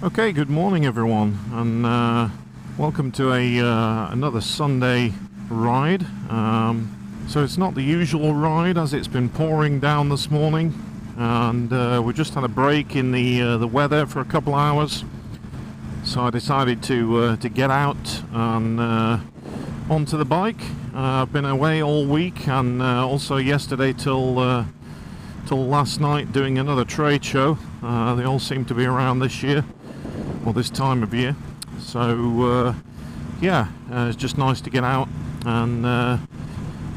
Okay, good morning everyone, and welcome to another Sunday ride. So it's not the usual ride, as it's been pouring down this morning, and we just had a break in the weather for a couple hours. So I decided to get out and onto the bike. I've been away all week, and also yesterday till last night doing another trade show. They all seem to be around this year, or this time of year. So yeah, it's just nice to get out, and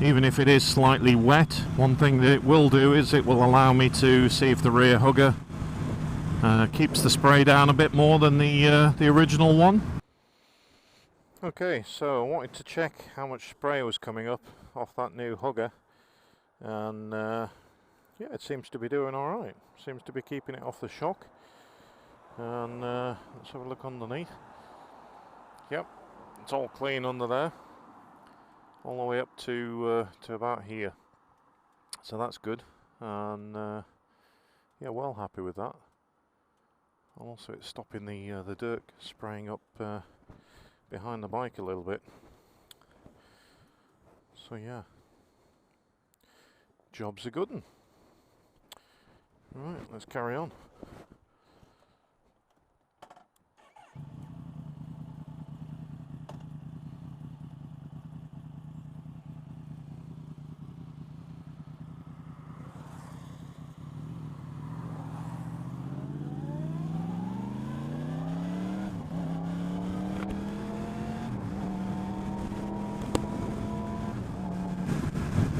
even if it is slightly wet, one thing that it will do is it will allow me to see if the rear hugger keeps the spray down a bit more than the original one. Okay, so I wanted to check how much spray was coming up off that new hugger, and yeah, it seems to be doing alright. Seems to be keeping it off the shock. And let's have a look underneath. Yep, it's all clean under there, all the way up to about here. So that's good, and yeah, well happy with that. Also, it's stopping the dirt spraying up behind the bike a little bit. So yeah, job's a good one. Right, let's carry on.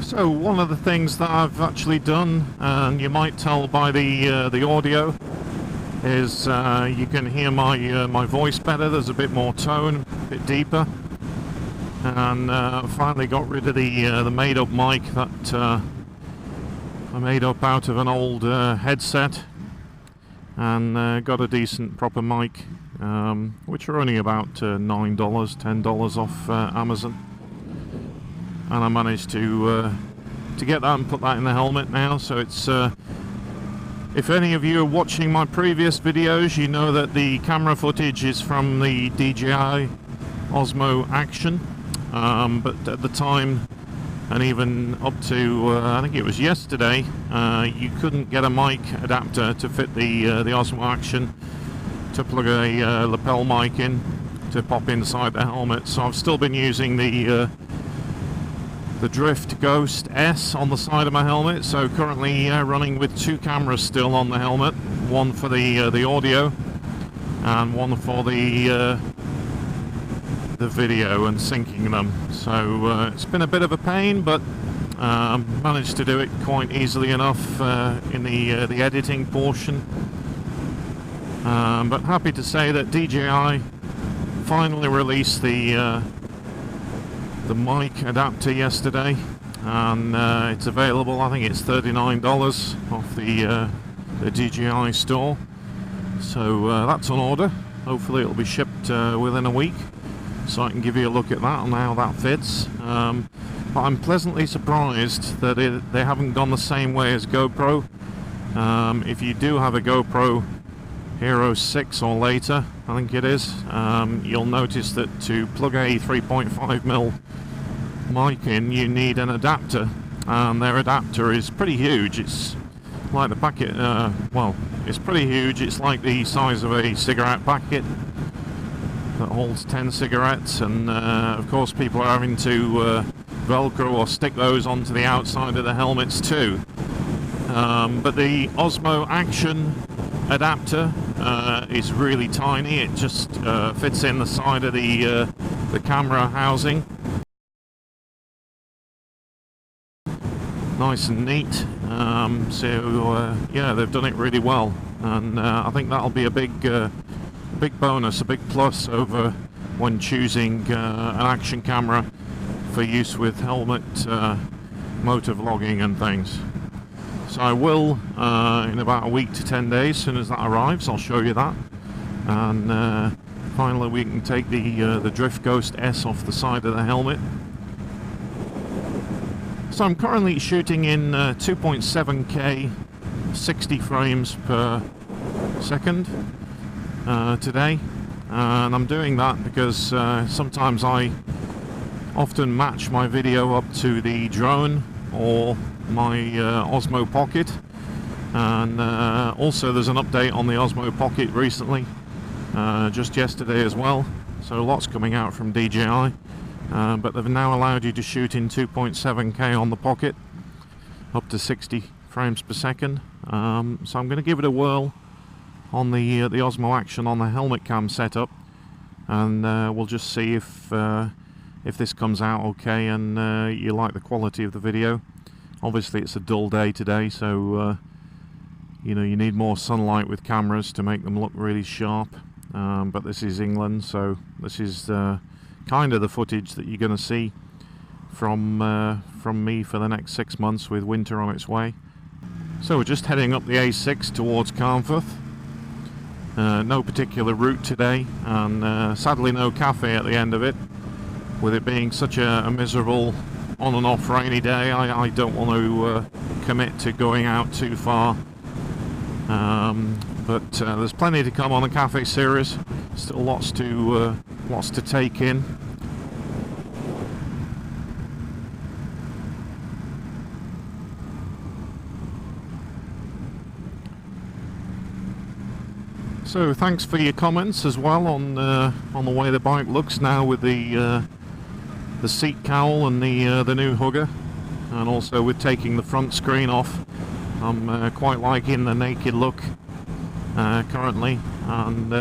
So one of the things that I've actually done, and you might tell by the audio, is you can hear my voice better. There's a bit more tone, a bit deeper, and I finally got rid of the made-up mic that I made up out of an old headset, and got a decent proper mic, which are only about $9, $10 off Amazon. And I managed to get that and put that in the helmet now. So it's if any of you are watching my previous videos, you know that the camera footage is from the DJI Osmo Action, but at the time, and even up to I think it was yesterday, you couldn't get a mic adapter to fit the Osmo Action to plug a lapel mic in to pop inside the helmet. So I've still been using the Drift Ghost S on the side of my helmet, so currently running with two cameras still on the helmet, one for the audio and one for the video and syncing them. So it's been a bit of a pain, but managed to do it quite easily enough in the editing portion. But happy to say that DJI finally released the mic adapter yesterday, and it's available. I think it's $39 off the DJI store, so that's on order. Hopefully it'll be shipped within a week, so I can give you a look at that and how that fits. But I'm pleasantly surprised that they haven't gone the same way as GoPro. If you do have a GoPro Hero 6 or later, I think it is, you'll notice that to plug a 3.5mm mic in, you need an adapter, and their adapter is pretty huge. It's like the packet, well, it's pretty huge. It's like the size of a cigarette packet that holds 10 cigarettes, and of course people are having to velcro or stick those onto the outside of the helmets too. But the Osmo Action adapter is really tiny. It just fits in the side of the camera housing, nice and neat. So yeah, they've done it really well, and I think that'll be a big bonus, a big plus over when choosing an action camera for use with helmet motor vlogging and things. So I will, in about a week to 10 days, as soon as that arrives, I'll show you that. And finally we can take the Drift Ghost S off the side of the helmet. So I'm currently shooting in 2.7K 60 frames per second today, and I'm doing that because sometimes I often match my video up to the drone or my Osmo Pocket, and also there's an update on the Osmo Pocket recently, just yesterday as well, so lots coming out from DJI. But they've now allowed you to shoot in 2.7K on the Pocket, up to 60 frames per second. So I'm going to give it a whirl on the Osmo Action on the helmet cam setup, and we'll just see if this comes out okay and you like the quality of the video. Obviously it's a dull day today, so you know, you need more sunlight with cameras to make them look really sharp. But this is England, so this is kind of the footage that you're going to see from me for the next 6 months with winter on its way. So we're just heading up the A6 towards Carnforth. No particular route today, and sadly no cafe at the end of it. With it being such a miserable on and off rainy day, I don't want to commit to going out too far. But there's plenty to come on the cafe series. Still lots to take in. So thanks for your comments as well on the way the bike looks now with the seat cowl and the new hugger, and also with taking the front screen off. I'm quite liking the naked look currently, and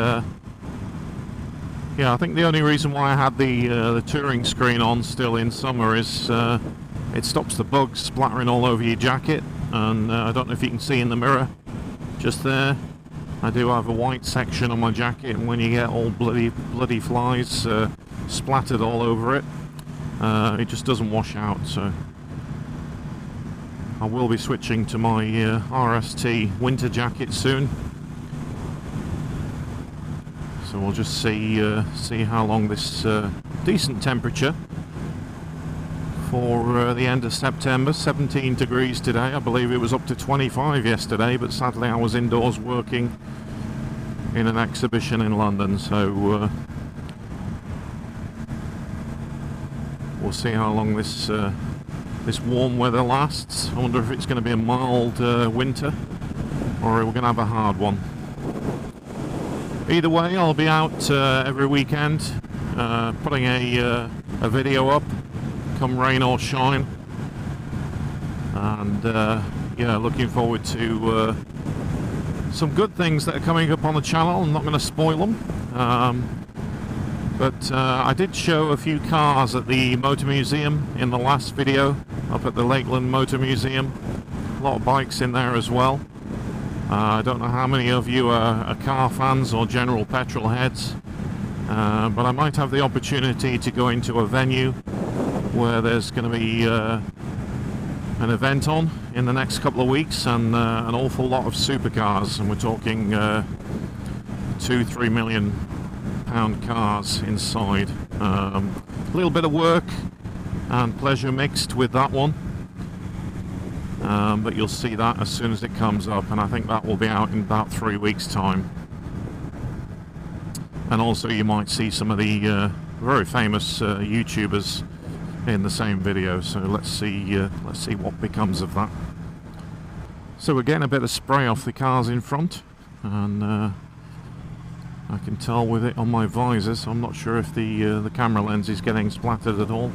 yeah, I think the only reason why I had the touring screen on still in summer is it stops the bugs splattering all over your jacket, and I don't know if you can see in the mirror just there, I do have a white section on my jacket, and when you get all bloody flies splattered all over it, it just doesn't wash out. So I will be switching to my RST winter jacket soon. So we'll just see how long this decent temperature for the end of September. 17 degrees today. I believe it was up to 25 yesterday, but sadly I was indoors working in an exhibition in London, so we'll see how long this warm weather lasts. I wonder if it's going to be a mild winter, or we're going to have a hard one. Either way, I'll be out every weekend putting a video up, come rain or shine, and yeah, looking forward to some good things that are coming up on the channel. I'm not going to spoil them, but I did show a few cars at the Motor Museum in the last video, up at the Lakeland Motor Museum. A lot of bikes in there as well. I don't know how many of you are car fans or general petrol heads, but I might have the opportunity to go into a venue where there's going to be an event on in the next couple of weeks, and an awful lot of supercars, and we're talking 2-3 million pound cars inside. A little bit of work and pleasure mixed with that one, but you'll see that as soon as it comes up, and I think that will be out in about 3 weeks time. And also you might see some of the very famous YouTubers in the same video, so let's see what becomes of that. So we're getting a bit of spray off the cars in front, and I can tell with it on my visor, so I'm not sure if the camera lens is getting splattered at all.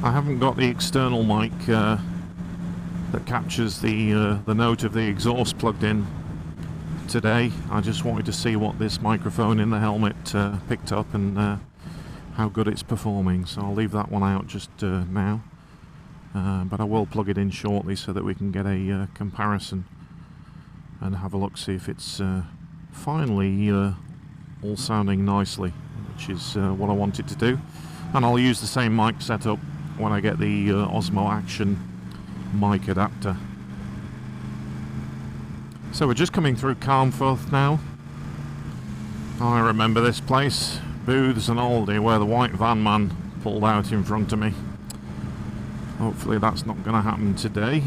I haven't got the external mic that captures the note of the exhaust plugged in today. I just wanted to see what this microphone in the helmet picked up, and how good it's performing, so I'll leave that one out just now, but I will plug it in shortly so that we can get a comparison and have a look, see if it's finally all sounding nicely, which is what I wanted to do. And I'll use the same mic setup when I get the Osmo Action mic adapter. So we're just coming through Carnforth now. I remember this place, Booths and Aldi, where the white van man pulled out in front of me. Hopefully that's not going to happen today.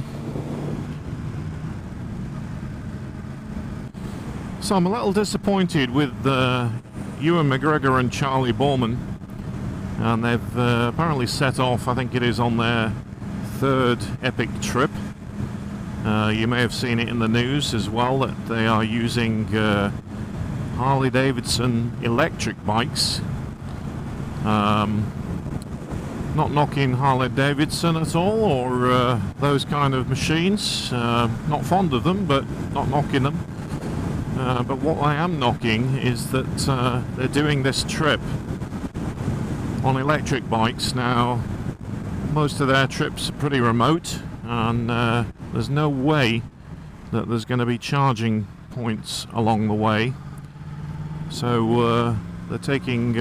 So I'm a little disappointed with Ewan, McGregor and Charley Boorman, and they've apparently set off, I think it is on their third epic trip. You may have seen it in the news as well that they are using Harley Davidson electric bikes. Not knocking Harley Davidson at all, or those kind of machines. Not fond of them, but not knocking them. But what I am knocking is that they're doing this trip on electric bikes. Now, most of their trips are pretty remote, and there's no way that there's going to be charging points along the way. So they're taking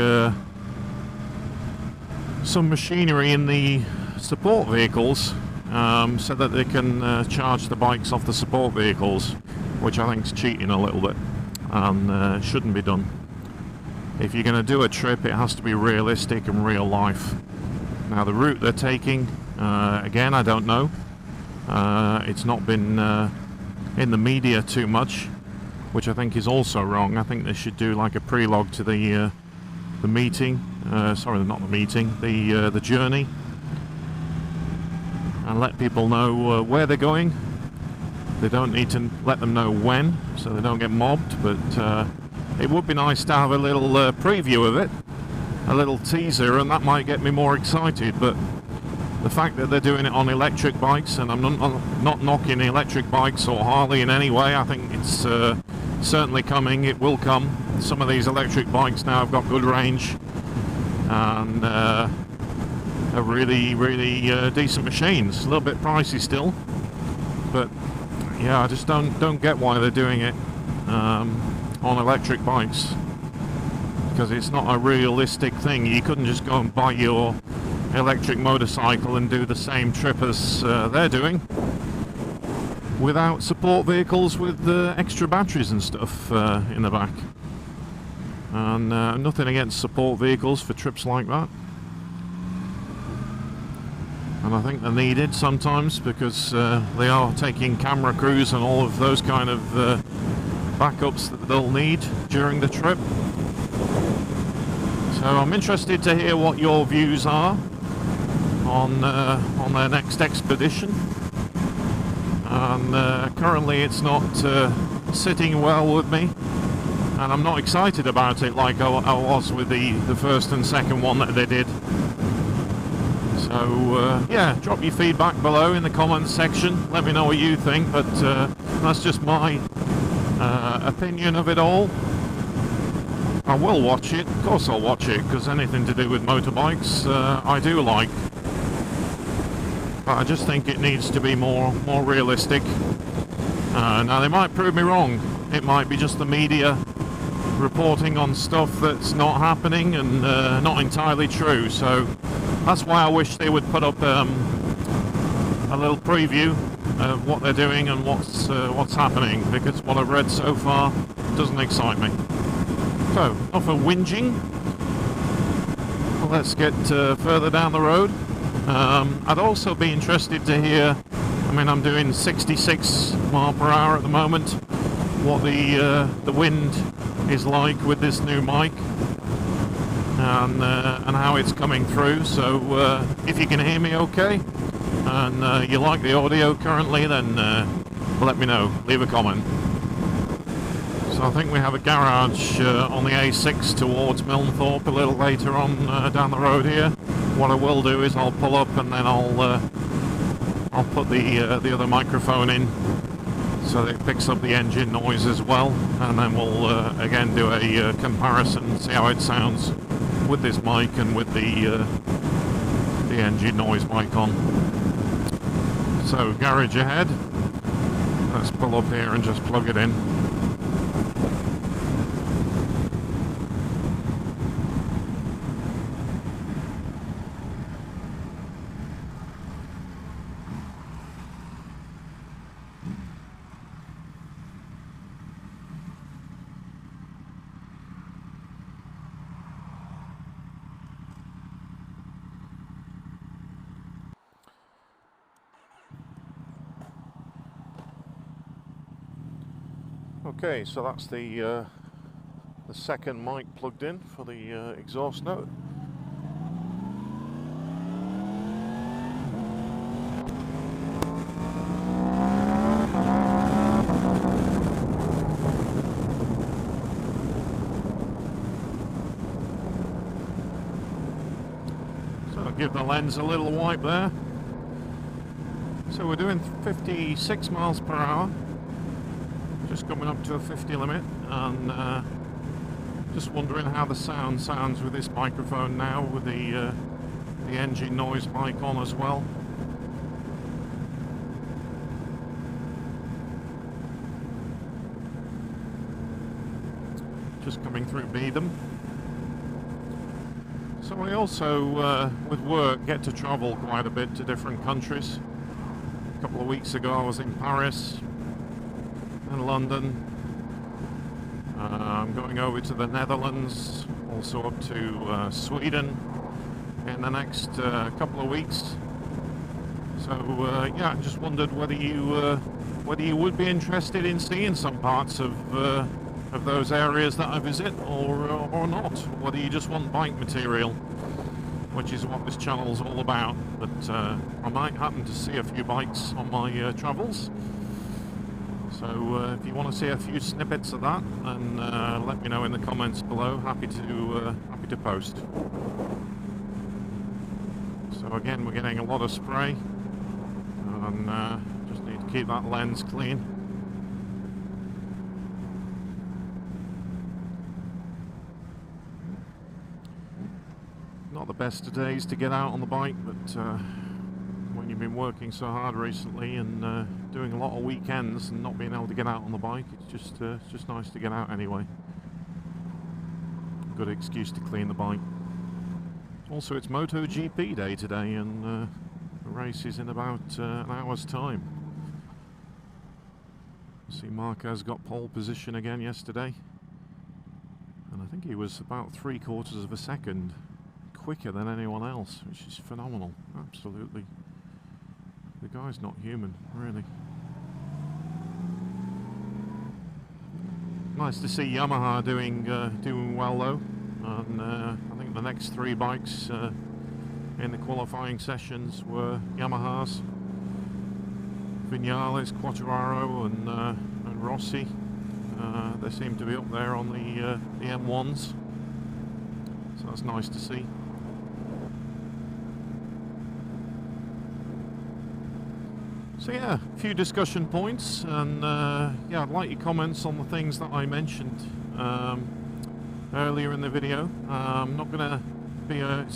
some machinery in the support vehicles so that they can charge the bikes off the support vehicles, which I think is cheating a little bit, and shouldn't be done. If you're going to do a trip, it has to be realistic and real life. Now the route they're taking, again, I don't know. It's not been in the media too much, which I think is also wrong. I think they should do like a prelogue to the meeting. Sorry, not the meeting, the journey, and let people know where they're going. They don't need to let them know when, so they don't get mobbed, but it would be nice to have a little preview of it, a little teaser, and that might get me more excited. But the fact that they're doing it on electric bikes, and I'm not knocking electric bikes or Harley in any way, I think it's certainly coming, it will come. Some of these electric bikes now have got good range, and are really, really decent machines. A little bit pricey still, but yeah, I just don't get why they're doing it on electric bikes, because it's not a realistic thing. You couldn't just go and buy your electric motorcycle and do the same trip as they're doing without support vehicles with extra batteries and stuff in the back. And nothing against support vehicles for trips like that, and I think they're needed sometimes, because they are taking camera crews and all of those kind of backups that they'll need during the trip. So I'm interested to hear what your views are on their next expedition. And currently it's not sitting well with me, and I'm not excited about it like I was with the first and second one that they did. So yeah, drop your feedback below in the comments section, let me know what you think, but that's just my opinion of it all. I will watch it, of course I'll watch it, because anything to do with motorbikes I do like. But I just think it needs to be more realistic. Now they might prove me wrong, it might be just the media reporting on stuff that's not happening and not entirely true, so that's why I wish they would put up a little preview of what they're doing and what's happening, because what I've read so far doesn't excite me. So, enough of whinging. Well, let's get further down the road. I'd also be interested to hear, I mean, I'm doing 66 mile per hour at the moment, what the wind is like with this new mic, and how it's coming through. So if you can hear me okay, and you like the audio currently, then let me know, leave a comment. So I think we have a garage on the A6 towards Milnthorpe a little later on down the road here. What I will do is I'll pull up and then I'll put the other microphone in so that it picks up the engine noise as well, and then we'll again do a comparison, see how it sounds with this mic and with the engine noise mic on. So garage ahead, let's pull up here and just plug it in. Okay, so that's the second mic plugged in for the exhaust note. So I'll give the lens a little wipe there. So we're doing 56 miles per hour. Just coming up to a 50 limit, and just wondering how the sound sounds with this microphone now, with the engine noise mic on as well. Just coming through Beetham. So I also, with work, get to travel quite a bit to different countries. A couple of weeks ago I was in Paris, in London. I'm going over to the Netherlands, also up to Sweden in the next couple of weeks. So yeah, I just wondered whether you would be interested in seeing some parts of those areas that I visit, or not. Whether you just want bike material, which is what this channel's all about. But I might happen to see a few bikes on my travels. So if you want to see a few snippets of that, then let me know in the comments below. Happy to post. So again, we're getting a lot of spray, and just need to keep that lens clean. Not the best of days to get out on the bike, but when you've been working so hard recently and doing a lot of weekends and not being able to get out on the bike, it's just nice to get out anyway. Good excuse to clean the bike. Also, it's MotoGP day today, and the race is in about an hour's time. See, Marquez got pole position again yesterday, and I think he was about 3/4 of a second quicker than anyone else, which is phenomenal. Absolutely. The guy's not human, really. Nice to see Yamaha doing well though, and I think the next three bikes in the qualifying sessions were Yamahas: Vinales, Quartararo, and Rossi. They seem to be up there on the M1s, so that's nice to see. So yeah, a few discussion points, and yeah, I'd like your comments on the things that I mentioned earlier in the video. It's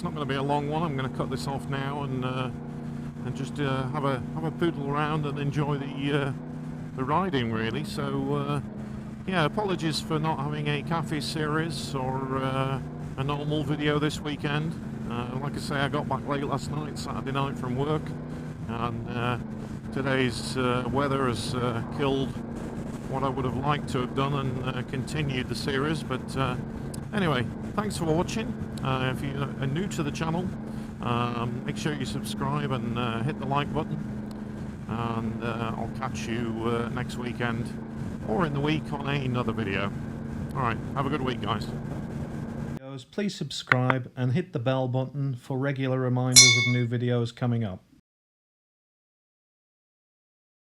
not going to be a long one. I'm going to cut this off now and just have a poodle around and enjoy the riding, really. So yeah, apologies for not having a cafe series or a normal video this weekend. Like I say, I got back late last night, Saturday night from work, and today's weather has killed what I would have liked to have done and continued the series. But anyway, thanks for watching. If you are new to the channel, make sure you subscribe and hit the like button, and I'll catch you next weekend or in the week on another video. Alright, have a good week, guys. Please subscribe and hit the bell button for regular reminders of new videos coming up.